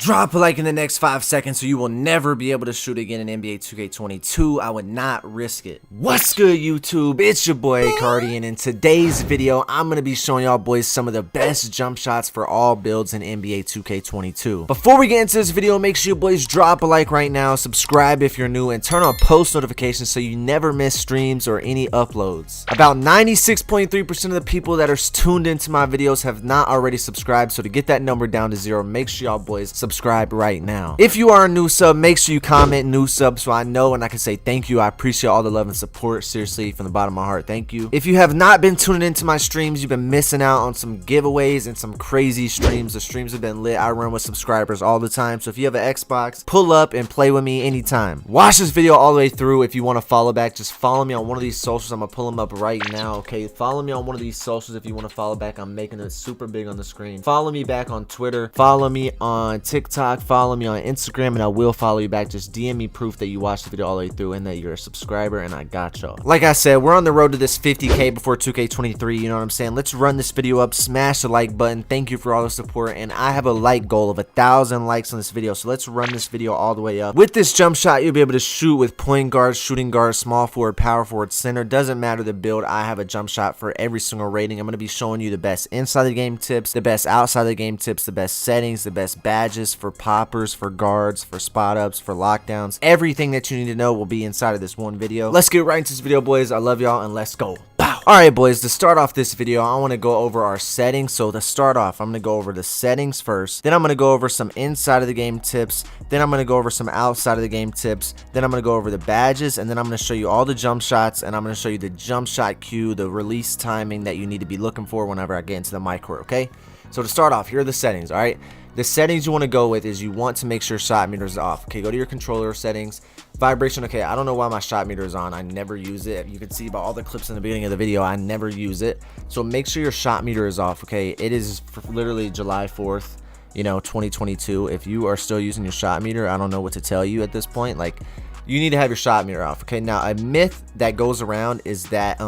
Drop a like in the next 5 seconds so you will never be able to shoot again in NBA 2K22. I would not risk it. What's good, YouTube? It's your boy Cardi, and in today's video, I'm going to be showing y'all boys some of the best jump shots for all builds in NBA 2K22. Before we get into this video, make sure you boys drop a like right now, subscribe if you're new, and turn on post notifications so you never miss streams or any uploads. About 96.3% of the people that are tuned into my videos have not already subscribed, so to get that number down to 0, make sure y'all boys subscribe right now. If you are a new sub, make sure you comment new sub so I know and I can say thank you. I appreciate all the love and support, seriously, from the bottom of my heart. Thank you. If you have not been tuning into my streams, you've been missing out on some giveaways and some crazy streams. The streams have been lit. I run with subscribers all the time, so if you have an Xbox, pull up and play with me anytime. Watch this video all the way through. If you want to follow back, just follow me on one of these socials. I'm gonna pull them up right now. Okay, follow me on one of these socials if you want to follow back. I'm making it super big on the screen. Follow me back on Twitter, follow me on TikTok, follow me on Instagram, and I will follow you back. Just DM me proof that you watched the video all the way through and that you're a subscriber, and I got y'all. Like I said, we're on the road to this 50K before 2K23, you know what I'm saying? Let's run this video up, smash the like button. Thank you for all the support, and I have a like goal of 1,000 likes on this video, so let's run this video all the way up. With this jump shot, you'll be able to shoot with point guard, shooting guard, small forward, power forward, center. Doesn't matter the build, I have a jump shot for every single rating. I'm going to be showing you the best inside the game tips, the best outside the game tips, the best settings, the best badges for poppers, for guards, for spot ups, for lockdowns. Everything that you need to know will be inside of this one video. Let's get right into this video, boys. I love y'all, and let's go. Alright, boys, to start off this video, I want to go over our settings. So to start off, I'm going to go over the settings first. Then I'm going to go over some inside of the game tips. Then I'm going to go over some outside of the game tips. Then I'm going to go over the badges. And then I'm going to show you all the jump shots. And I'm going to show you the jump shot cue, the release timing that you need to be looking for whenever I get into the mycareer, okay? So to start off, here are the settings, alright? The settings you want to go with is you want to make sure shot meter is off. Okay, go to your controller settings. Vibration, okay, I don't know why my shot meter is on. I never use it. You can see by all the clips in the beginning of the video, I never use it. So make sure your shot meter is off, okay? It is literally July 4th, you know, 2022. If you are still using your shot meter, I don't know what to tell you at this point. Like, you need to have your shot meter off, okay? Now, a myth that goes around is that,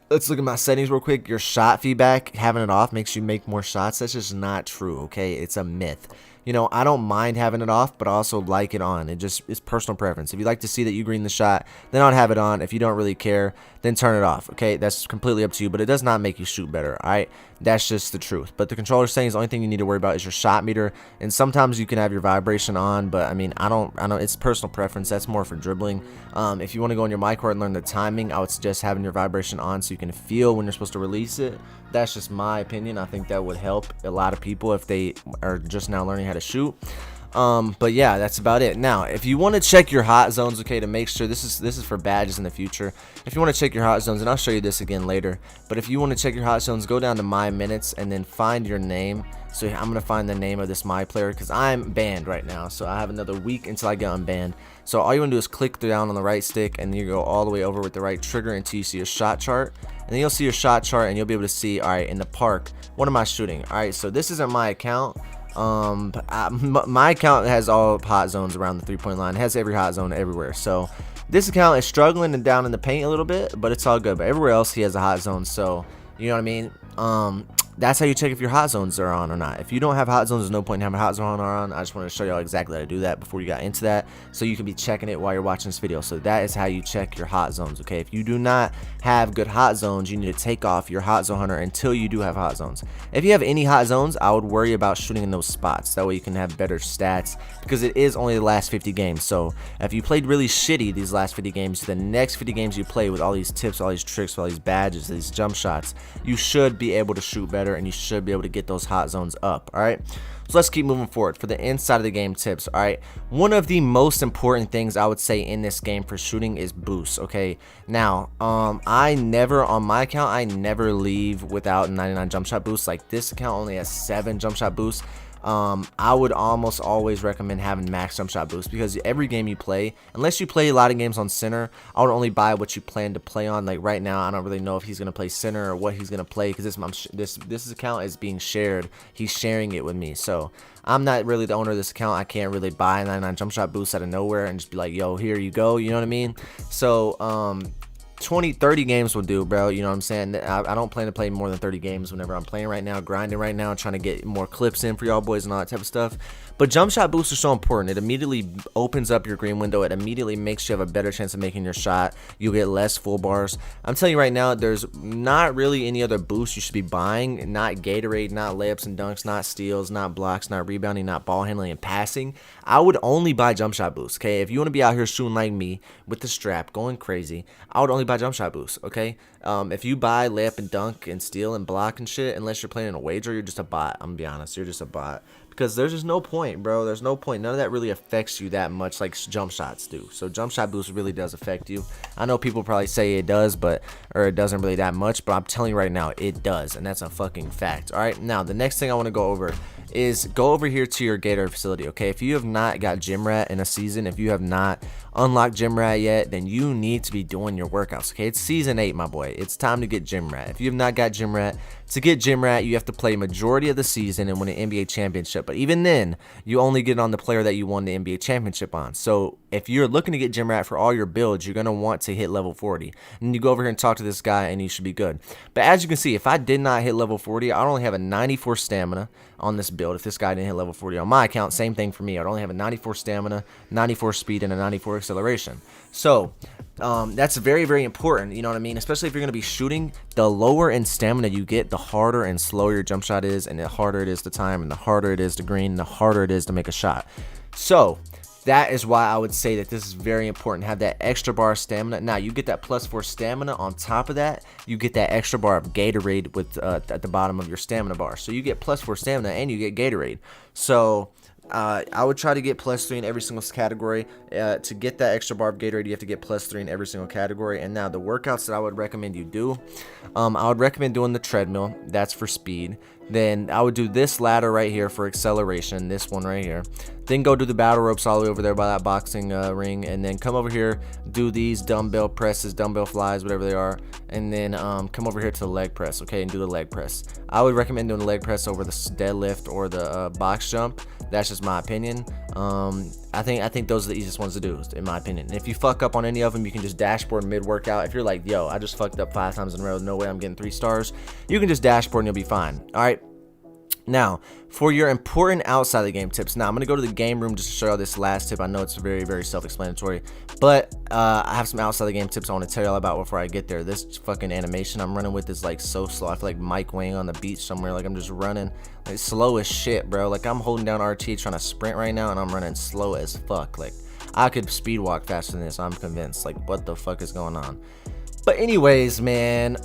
let's look at my settings real quick. Your shot feedback, having it off makes you make more shots. That's just not true, okay? It's a myth. You know, I don't mind having it off, but I also like it on. It just is personal preference. If you like to see that you green the shot, then I'd have it on. If you don't really care, then turn it off, okay? That's completely up to you, but it does not make you shoot better, all right? That's just the truth. But the controller settings, the only thing you need to worry about is your shot meter, and sometimes you can have your vibration on, but I mean, I don't, it's personal preference. That's more for dribbling. If you want to go on your mycareer and learn the timing, I would suggest having your vibration on so you can feel when you're supposed to release it. That's just my opinion. I think that would help a lot of people if they are just now learning how to shoot. But yeah, that's about it. Now, if you want to check your hot zones, okay, to make sure this is for badges in the future. If you want to check your hot zones, and I'll show you this again later, but if you want to check your hot zones, go down to my minutes and then find your name. So I'm gonna find the name of this my player because I'm banned right now, so I have another week until I get unbanned. So all you want to do is click down on the right stick, and you go all the way over with the right trigger until you see your shot chart, and then you'll see your shot chart, and you'll be able to see, all right, in the park, what am I shooting? All right, so this isn't my account. My account has all hot zones around the 3-point line. It has every hot zone everywhere. So this account is struggling and down in the paint a little bit, but it's all good. But everywhere else he has a hot zone, so you know what I mean. That's how you check if your hot zones are on or not. If you don't have hot zones, there's no point in having a hot zone on. I just want to show y'all exactly how to do that before you got into that, so you can be checking it while you're watching this video. So that is how you check your hot zones, okay? If you do not have good hot zones, you need to take off your hot zone hunter until you do have hot zones. If you have any hot zones, I would worry about shooting in those spots. That way you can have better stats, because it is only the last 50 games. So if you played really shitty these last 50 games, the next 50 games you play with all these tips, all these tricks, all these badges, these jump shots, you should be able to shoot better, and you should be able to get those hot zones up. All right, so let's keep moving forward for the inside of the game tips. All right, one of the most important things I would say in this game for shooting is boosts. Okay, now I never, on my account, I never leave without 99 jump shot boosts. Like, this account only has 7 jump shot boosts. I would almost always recommend having max jump shot boost, because every game you play, unless you play a lot of games on center, I would only buy what you plan to play on. Like right now, I don't really know if he's gonna play center or what he's gonna play, because this account is being shared. He's sharing it with me, so I'm not really the owner of this account. I can't really buy 99 jump shot boosts out of nowhere and just be like, yo, here you go, you know what I mean? So 20, 30 games will do, bro. You know what I'm saying? I don't plan to play more than 30 games whenever I'm playing right now, grinding right now, trying to get more clips in for y'all boys and all that type of stuff. But jump shot boosts are so important. It immediately opens up your green window. It immediately makes you have a better chance of making your shot. You'll get less full bars. I'm telling you right now, there's not really any other boost you should be buying. Not Gatorade, not layups and dunks, not steals, not blocks, not rebounding, not ball handling and passing. I would only buy jump shot boosts, okay? If you want to be out here shooting like me with the strap, going crazy, I would only buy jump shot boosts, okay? If you buy layup and dunk and steal and block and shit, unless you're playing in a wager, you're just a bot. I'm gonna be honest, you're just a bot. Because there's just no point, bro. There's no point. None of that really affects you that much like jump shots do. So jump shot boost really does affect you. I know people probably say it does, or it doesn't really that much, but I'm telling you right now, it does, and that's a fucking fact. All right, now the next thing I want to go over is go over here to your Gator facility, okay? If you have not got Gym Rat in a season, if you have not unlocked Gym Rat yet, then you need to be doing your workouts, okay? It's season 8, my boy. It's time to get Gym Rat. If you have not got Gym Rat, to get Gym Rat, you have to play majority of the season and win an NBA championship. But even then, you only get on the player that you won the NBA championship on. So if you're looking to get Gym Rat for all your builds, you're going to want to hit level 40. And you go over here and talk to this guy, and you should be good. But as you can see, if I did not hit level 40, I'd only have a 94 stamina on this build. If this guy didn't hit level 40 on my account, same thing for me. I'd only have a 94 stamina, 94 speed, and a 94 acceleration. So that's very, very important, you know what I mean? Especially if you're going to be shooting, the lower in stamina you get, the harder and slower your jump shot is, and the harder it is to time, and the harder it is to green, and the harder it is to make a shot. So that is why I would say that this is very important. Have that extra bar of stamina. Now you get that +4 stamina. On top of that, you get that extra bar of Gatorade with at the bottom of your stamina bar. So you get +4 stamina and you get Gatorade. So I would try to get +3 in every single category. To get that extra bar of Gatorade, you have to get +3 in every single category. And now the workouts that I would recommend you do, I would recommend doing the treadmill. That's for speed. Then I would do this ladder right here for acceleration, this one right here. Then go do the battle ropes all the way over there by that boxing ring, and then come over here, do these dumbbell presses, dumbbell flies, whatever they are, and then come over here to the leg press, okay, and do the leg press. I would recommend doing the leg press over the deadlift or the box jump. That's just my opinion. I think those are the easiest ones to do, in my opinion. And if you fuck up on any of them, you can just dashboard mid-workout. If you're like, yo, I just fucked up 5 times in a row, no way I'm getting 3 stars, you can just dashboard and you'll be fine. All right. Now, for your important outside the game tips. Now, I'm going to go to the game room just to show you this last tip. I know it's very, very self-explanatory, but I have some outside the game tips I want to tell y'all about before I get there. This fucking animation I'm running with is like so slow. I feel like Mike Wang on the beach somewhere. Like I'm just running like slow as shit, bro. Like I'm holding down RT trying to sprint right now, and I'm running slow as fuck. Like I could speed walk faster than this, I'm convinced. Like what the fuck is going on? But anyways, man,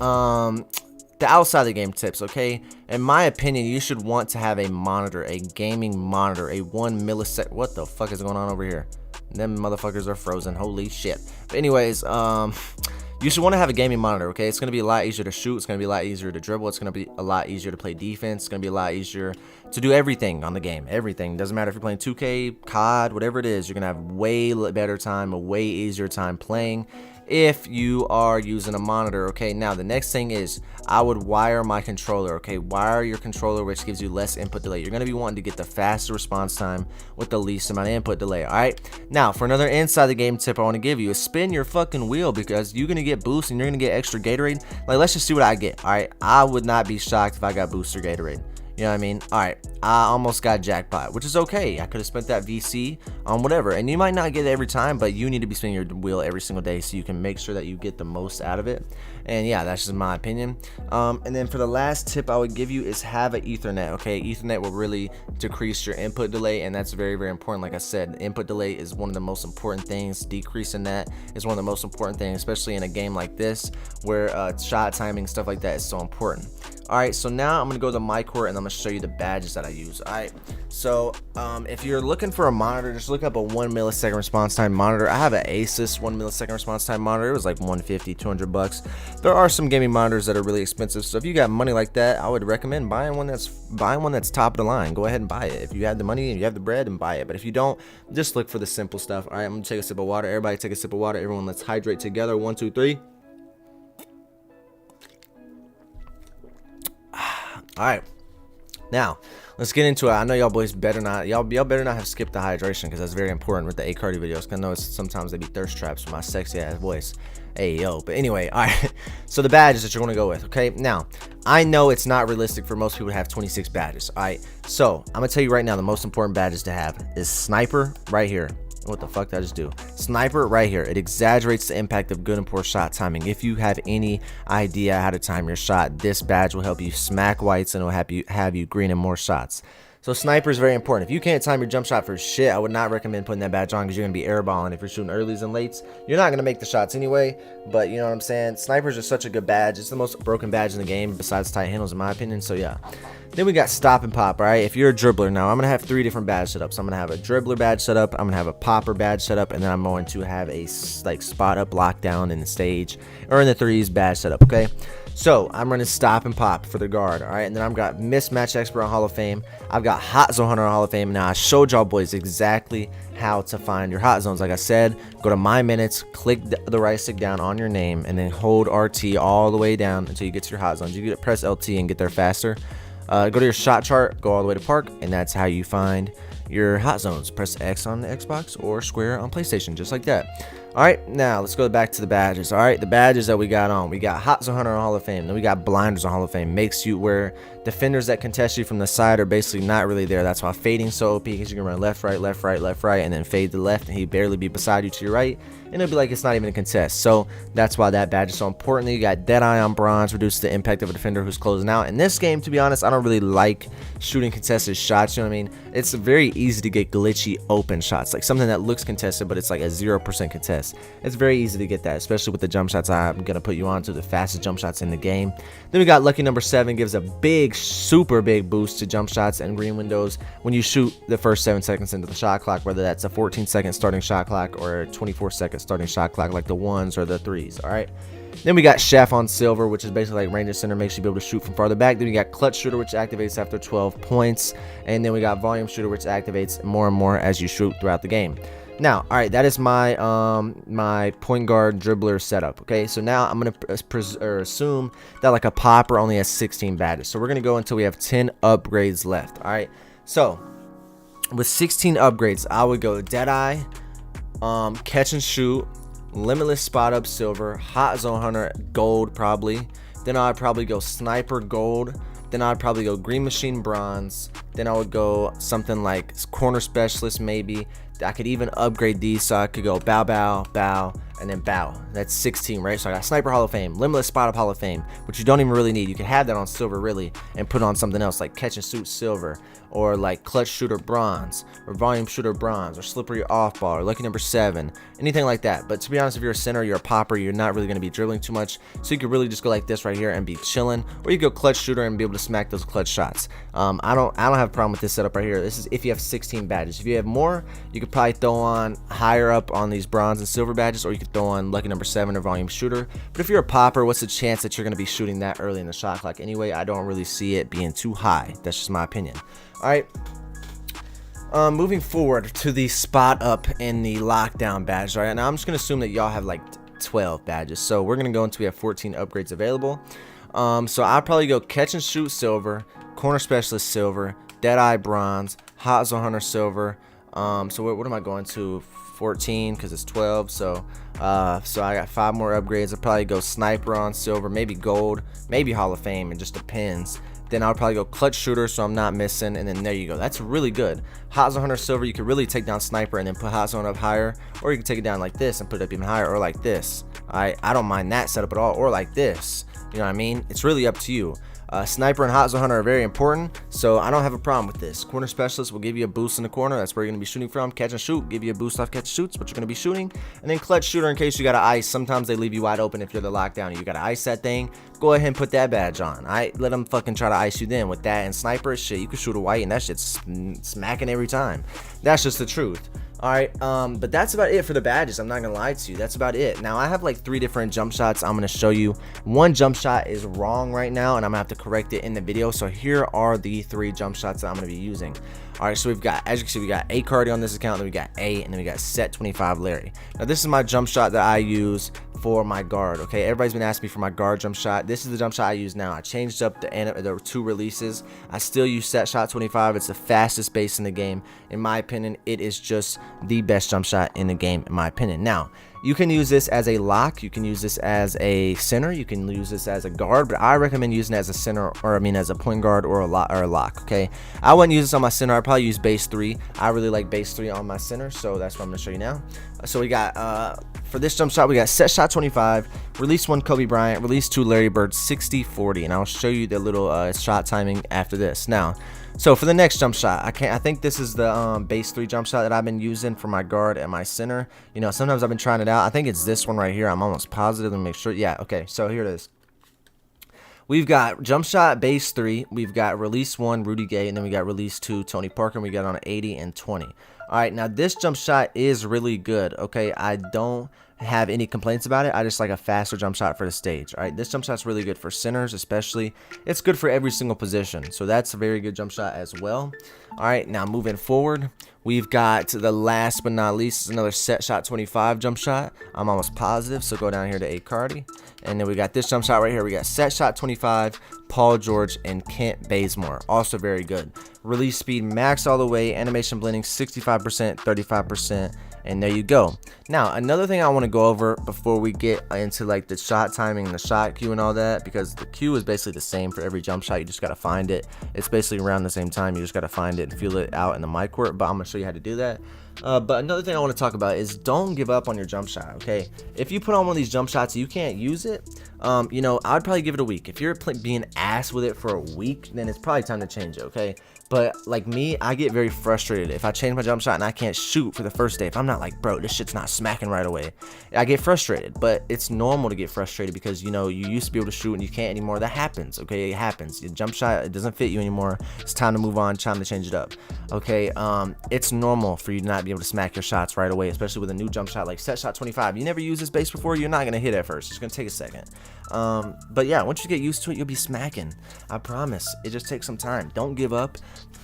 the outside of the game tips, okay? In my opinion, you should want to have a monitor, a gaming monitor, a 1 millisecond. What the fuck is going on over here? Them motherfuckers are frozen. Holy shit. But anyways, you should want to have a gaming monitor, okay? It's going to be a lot easier to shoot. It's going to be a lot easier to dribble. It's going to be a lot easier to play defense. It's going to be a lot easier to do everything on the game. Everything. Doesn't matter if you're playing 2K, COD, whatever it is. You're going to have way better time, a way easier time playing if you are using a monitor, okay? Now, the next thing is I would wire my controller, okay? Wire your controller, which gives you less input delay. You're going to be wanting to get the faster response time with the least amount of input delay, all right? Now, for another inside the game tip I want to give you is spin your fucking wheel, because you're going to get boost and you're going to get extra Gatorade. Like, let's just see what I get, all right? I would not be shocked if I got boost or Gatorade. You know what I mean? All right, I almost got jackpot, which is okay. I could have spent that VC on whatever, and you might not get it every time, but you need to be spinning your wheel every single day so you can make sure that you get the most out of it. And yeah, that's just my opinion. And then for the last tip I would give you is have an Ethernet, okay? Ethernet will really decrease your input delay, and that's very, very important. Like I said, input delay is one of the most important things. Decreasing that is one of the most important things, especially in a game like this where shot timing, stuff like that is so important. All right, so now I'm gonna go to the mycareer and I'm gonna show you the badges that I use. All right, so if you're looking for a monitor, just look up a 1 millisecond response time monitor. I have an Asus 1 millisecond response time monitor. It was like 150, 200 bucks. There are some gaming monitors that are really expensive, so if you got money like that, I would recommend buying one that's top of the line. Go ahead and buy it. If you have the money and you have the bread, and buy it. But if you don't, just look for the simple stuff. All right, I'm gonna take a sip of water. Everybody take a sip of water. Everyone, let's hydrate together. 1, 2, 3. All right, now let's get into it. I know y'all boys better not, y'all better not have skipped the hydration, because that's very important with the A cardio videos. 'Cause I know sometimes they be thirst traps with my sexy ass voice. Hey, yo. But anyway, all right. So the badges that you're going to go with, okay? Now, I know it's not realistic for most people to have 26 badges, all right? So I'm going to tell you right now, the most important badges to have is Sniper right here. What the fuck did I just do? Sniper right here. It exaggerates the impact of good and poor shot timing. If you have any idea how to time your shot, this badge will help you smack whites and it will have you green and more shots. So Sniper is very important. If you can't time your jump shot for shit, I would not recommend putting that badge on because you're going to be airballing. If you're shooting earlys and lates, you're not going to make the shots anyway. But you know what I'm saying? Snipers are such a good badge. It's the most broken badge in the game besides tight handles in my opinion. So yeah. Then we got Stop and Pop, all right? If you're a dribbler now, I'm going to have 3 different badge setups. I'm going to have a dribbler badge setup, I'm going to have a popper badge setup, and then I'm going to have a like spot up lockdown in the stage or in the threes badge setup, okay? So I'm running Stop and Pop for the guard, all right? And then I've got Mismatch Expert on Hall of Fame. I've got Hot Zone Hunter on Hall of Fame. Now I showed y'all boys exactly how to find your hot zones. Like I said, go to My Minutes, click the right stick down on your name, and then hold RT all the way down until you get to your hot zones. You get press LT and get there faster. Go to your shot chart, go all the way to park, and that's how you find your hot zones. Press X on the Xbox or square on PlayStation, just like that. All right, now let's go back to the badges. All right, the badges that we got on. We got Hot Zone Hunter on Hall of Fame. Then we got Blinders on Hall of Fame. Makes you where defenders that contest you from the side are basically not really there. That's why fading so OP, because you can run left, right, left, right, left, right, and then fade to the left, and he'd barely be beside you to your right, and it'll be like it's not even a contest. So that's why that badge is so important. Then you got Deadeye on Bronze, reduces the impact of a defender who's closing out. In this game, to be honest, I don't really like shooting contested shots. You know what I mean? It's very easy to get glitchy open shots, like something that looks contested, but it's like a 0% contest. It's very easy to get that, especially with the jump shots I'm gonna put you on to, the fastest jump shots in the game. Then we got Lucky number 7, gives a big, super big boost to jump shots and green windows when you shoot the first 7 seconds into the shot clock, whether that's a 14-second starting shot clock or a 24-second starting shot clock, like the 1s or the 3s. All right. Then we got Chef on Silver, which is basically like Ranger Center, makes you be able to shoot from farther back. Then we got Clutch Shooter, which activates after 12 points, and then we got Volume Shooter, which activates more and more as you shoot throughout the game. Now, all right, that is my my point guard dribbler setup. Okay, so now I'm gonna assume that like a popper only has 16 badges. So we're gonna go until we have 10 upgrades left. All right, so with 16 upgrades, I would go Deadeye, Catch and Shoot, Limitless Spot Up Silver, Hot Zone Hunter Gold probably. Then I'd probably go Sniper Gold. Then I'd probably go Green Machine Bronze. Then I would go something like Corner Specialist maybe. I could even upgrade these, so I could go Bow Bow, Bow, and then Bow. That's 16, right? So I got Sniper Hall of Fame, Limitless Spot Up Hall of Fame, which you don't even really need. You can have that on Silver really and put on something else like Catch and Shoot Silver, or like Clutch Shooter Bronze, or Volume Shooter Bronze, or Slippery Off Ball, or Lucky number 7, anything like that. But to be honest, if you're a center, you're a popper, you're not really going to be dribbling too much, so you could really just go like this right here and be chilling, or you go Clutch Shooter and be able to smack those clutch shots. I don't have a problem with this setup right here. This is if you have 16 badges. If you have more, you could probably throw on higher up on these bronze and silver badges, or you could throw on Lucky number 7 or Volume Shooter. But if you're a popper, what's the chance that you're going to be shooting that early in the shot clock anyway? I don't really see it being too high. That's just my opinion. All right. Moving forward to the spot up in the lockdown badge. Right now, I'm just gonna assume that y'all have like 12 badges, so we're gonna go until we have 14 upgrades available. So I'll probably go Catch and Shoot Silver, Corner Specialist Silver, Deadeye Bronze, Hot Zone Hunter Silver. So what am I going to? 14 because it's 12. So I got 5 more upgrades. I'll probably go Sniper on Silver, maybe Gold, maybe Hall of Fame. It just depends. Then I'll probably go Clutch Shooter, so I'm not missing, and then there you go. That's really good. Hot Zone Hunter Silver, you could really take down Sniper and then put Hot Zone up higher, or you can take it down like this and put it up even higher, or like this. I don't mind that setup at all, or like this. You know what I mean? It's really up to you. Sniper and Hot Zone Hunter are very important, so I don't have a problem with this. Corner Specialist will give you a boost in the corner. That's where you're going to be shooting from. Catch and Shoot, give you a boost off catch and shoots, but you're going to be shooting. And then Clutch Shooter, in case you got to ice. Sometimes they leave you wide open if you're the lockdown and you got to ice that thing. Go ahead and put that badge on. Let them fucking try to ice you then. With that and Sniper, shit, you can shoot a white and that shit's smacking every time. That's just the truth. Alright, but that's about it for the badges. I'm not gonna lie to you, that's about it. Now I have like 3 different jump shots I'm gonna show you. One jump shot is wrong right now and I'm gonna have to correct it in the video. So here are the 3 jump shots that I'm gonna be using. Alright, so we've got, as you can see, we got A Cardi on this account, then we got A, and then we got Set 25 Larry. Now this is my jump shot that I use for my guard. Okay, everybody's been asking me for my guard jump shot. This is the jump shot I use now. I changed up the 2 releases. I still use Set Shot 25. It's the fastest base in the game. In my opinion, it is just the best jump shot in the game, in my opinion. Now, You can use this as a lock, you can use this as a center, you can use this as a guard, but I recommend using it as a center, or I mean as a point guard or a lock, okay? I wouldn't use this on my center, I'd probably use base 3. I really like base 3 on my center, so that's what I'm gonna show you now. So we got, for this jump shot, we got set shot 25, release 1 Kobe Bryant, release 2 Larry Bird, 60-40, and I'll show you the little shot timing after this. Now, so for the next jump shot, I think this is the base 3 jump shot that I've been using for my guard and my center. You know, sometimes I've been trying it out. I think it's this one right here. I'm almost positive. Let me make sure. Yeah, okay, so here it is. We've got jump shot base 3, we've got release 1 Rudy Gay, and then we got release 2 Tony Parker, and we got on 80 and 20. All right, now this jump shot is really good, okay? I don't have any complaints about it. I just like a faster jump shot for the stage. All right, this jump shot's really good for centers, especially. It's good for every single position, so that's a very good jump shot as well. All right, now moving forward, we've got the last but not least is another set shot 25 jump shot. I'm almost positive, so go down here to A Cardi, and then we got this jump shot right here. We got set shot 25, Paul George and Kent Bazemore, also very good. Release speed max all the way, animation blending 65%, 35%. And there you go. Now, another thing I want to go over before we get into like the shot timing and the shot cue and all that, because the cue is basically the same for every jump shot. You just got to find it. It's basically around the same time. You just got to find it and feel it out in the mic court. But I'm going to show you how to do that. But another thing I want to talk about is don't give up on your jump shot, okay? If you put on one of these jump shots and you can't use it, you know, I'd probably give it a week. If you're being ass with it for a week, then it's probably time to change it, okay? But like me, I get very frustrated if I change my jump shot and I can't shoot for the first day. If I'm not like, bro, this shit's not smacking right away, I get frustrated. But it's normal to get frustrated because, you know, you used to be able to shoot and you can't anymore. That happens, okay? It happens. Your jump shot, it doesn't fit you anymore. It's time to move on, time to change it up, okay? It's normal for you to not be able to smack your shots right away, especially with a new jump shot like set shot 25. You never used this base before, you're not gonna hit at first. It's gonna take a second. But yeah, once you get used to it, you'll be smacking. I promise. It just takes some time. Don't give up.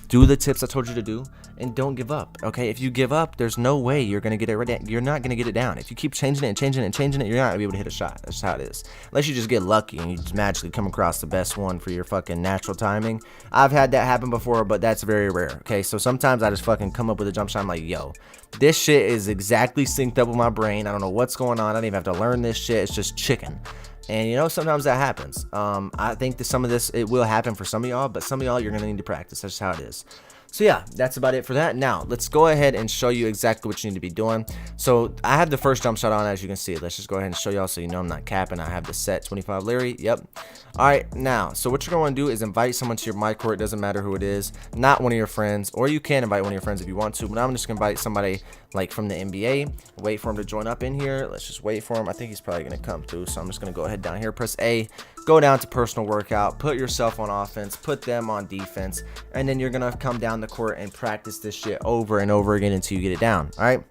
Do the tips I told you to do, and don't give up, okay? If you give up, there's no way you're gonna get it right. You're not gonna get it down. If you keep changing it and changing it and changing it, you're not gonna be able to hit a shot. That's how it is. Unless you just get lucky and you just magically come across the best one for your fucking natural timing. I've had that happen before, but that's very rare, okay? So sometimes I just fucking come up with a jump shot. I'm like, yo, this shit is exactly synced up with my brain. I don't know what's going on. I don't even have to learn this shit. It's just chicken. And you know, sometimes that happens. I think that some of this, it will happen for some of y'all, but some of y'all, you're gonna need to practice. That's just how it is. So yeah, that's about it for that. Now let's go ahead and show you exactly what you need to be doing. So I have the first jump shot on, as you can see. Let's just go ahead and show y'all so you know I'm not capping. I have the set 25 Larry. Yep. All right, now, so what you're going to do is invite someone to your mic court. It doesn't matter who it is, not one of your friends, or you can invite one of your friends if you want to, but I'm just gonna invite somebody like from the NBA. Wait for him to join up in here. Let's just wait for him. I think he's probably gonna come through, so I'm just gonna go ahead down here, press A, go down to personal workout, put yourself on offense, put them on defense, and then you're gonna come down the court and practice this shit over and over again until you get it down. All right.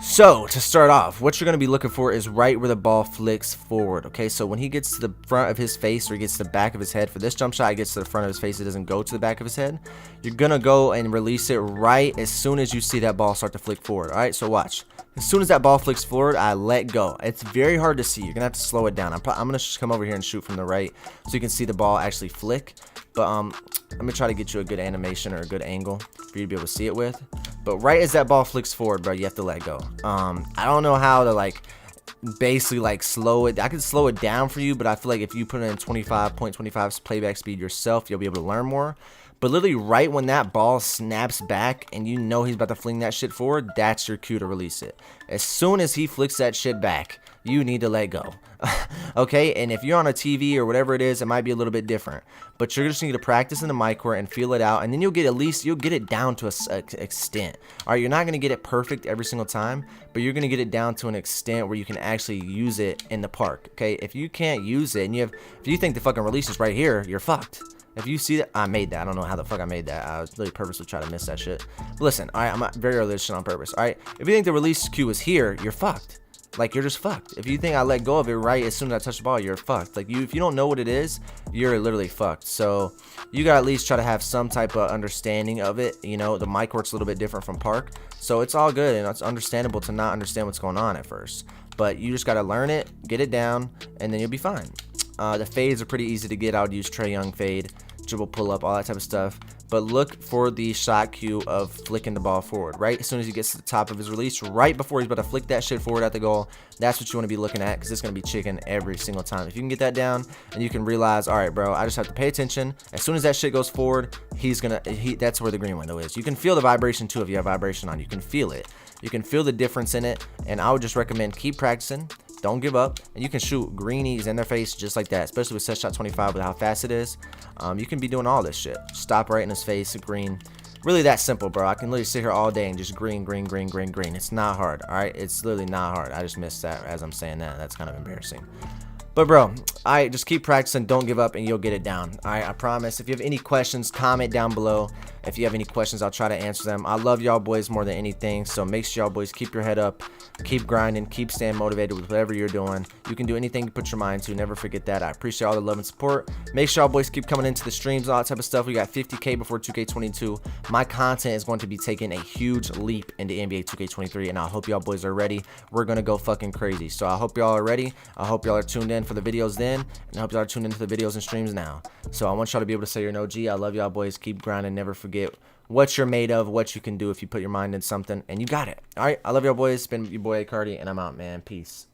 So to start off, what you're going to be looking for is right where the ball flicks forward, okay? So when he gets to the front of his face or he gets to the back of his head, for this jump shot, it gets to the front of his face, it doesn't go to the back of his head. You're going to go and release it right as soon as you see that ball start to flick forward, all right? So watch. As soon as that ball flicks forward, I let go. It's very hard to see. You're going to have to slow it down. I'm going to just come over here and shoot from the right so you can see the ball actually flick. But let me try to get you a good animation or a good angle for you to be able to see it with. But right as that ball flicks forward, bro, you have to let go. I don't know how to like basically like slow it. I can slow it down for you, but I feel like if you put it in 25.25 playback speed yourself, you'll be able to learn more. But literally right when that ball snaps back and you know he's about to fling that shit forward, that's your cue to release it. As soon as he flicks that shit back, you need to let go. Okay, and if you're on a TV or whatever it is, it might be a little bit different, but you're just need to practice in the mic court and feel it out, and then you'll get it down to an extent. All right, you're not going to get it perfect every single time, but you're going to get it down to an extent where you can actually use it in the park. Okay, if you can't use it and if you think the fucking release is right here, you're fucked. If you see that, I made that. I don't know how the fuck I made that. I was really purposely trying to miss that shit. But listen, all right, I'm not very early this shit on purpose. All right, if you think the release cue is here, you're fucked. Like, you're just fucked. If you think I let go of it right as soon as I touch the ball, you're fucked. Like, if you don't know what it is, you're literally fucked. So you gotta at least try to have some type of understanding of it. You know, the mic court's a little bit different from park, so it's all good, and it's understandable to not understand what's going on at first. But you just gotta learn it, get it down, and then you'll be fine. The fades are pretty easy to get. I would use Trae Young fade. dribble pull up, all that type of stuff. But look for the shot cue of flicking the ball forward, right? As soon as he gets to the top of his release, right before he's about to flick that shit forward at the goal, that's what you want to be looking at, because it's going to be chicken every single time. If you can get that down and you can realize, all right, bro, I just have to pay attention. As soon as that shit goes forward, that's where the green window is. You can feel the vibration too if you have vibration on. You can feel it. You can feel the difference in it, and I would just recommend keep practicing. Don't give up, and you can shoot greenies in their face just like that, especially with set shot 25 with how fast it is. You can be doing all this shit. Stop right in his face, green. Really that simple, bro. I can literally sit here all day and just green, green, green, green, green. It's not hard, all right? It's literally not hard. I just missed that as I'm saying that. That's kind of embarrassing. But bro, alright, just keep practicing, don't give up, and you'll get it down. Alright, I promise. If you have any questions, comment down below. If you have any questions, I'll try to answer them. I love y'all boys more than anything, so make sure y'all boys keep your head up, keep grinding, keep staying motivated with whatever you're doing. You can do anything you put your mind to. Never forget that. I appreciate all the love and support. Make sure y'all boys keep coming into the streams, all that type of stuff. We got 50K before 2K22. My content is going to be taking a huge leap into NBA 2K23, and I hope y'all boys are ready. We're gonna go fucking crazy. So I hope y'all are ready. I hope y'all are tuned in for the videos then, and I hope y'all are tuned into the videos and streams now. So I want y'all to be able to say you're an OG. I love y'all boys. Keep grinding. Never forget what you're made of, what you can do if you put your mind in something, and you got it. All right, I love y'all boys. It's been your boy Cardi, and I'm out, man. Peace.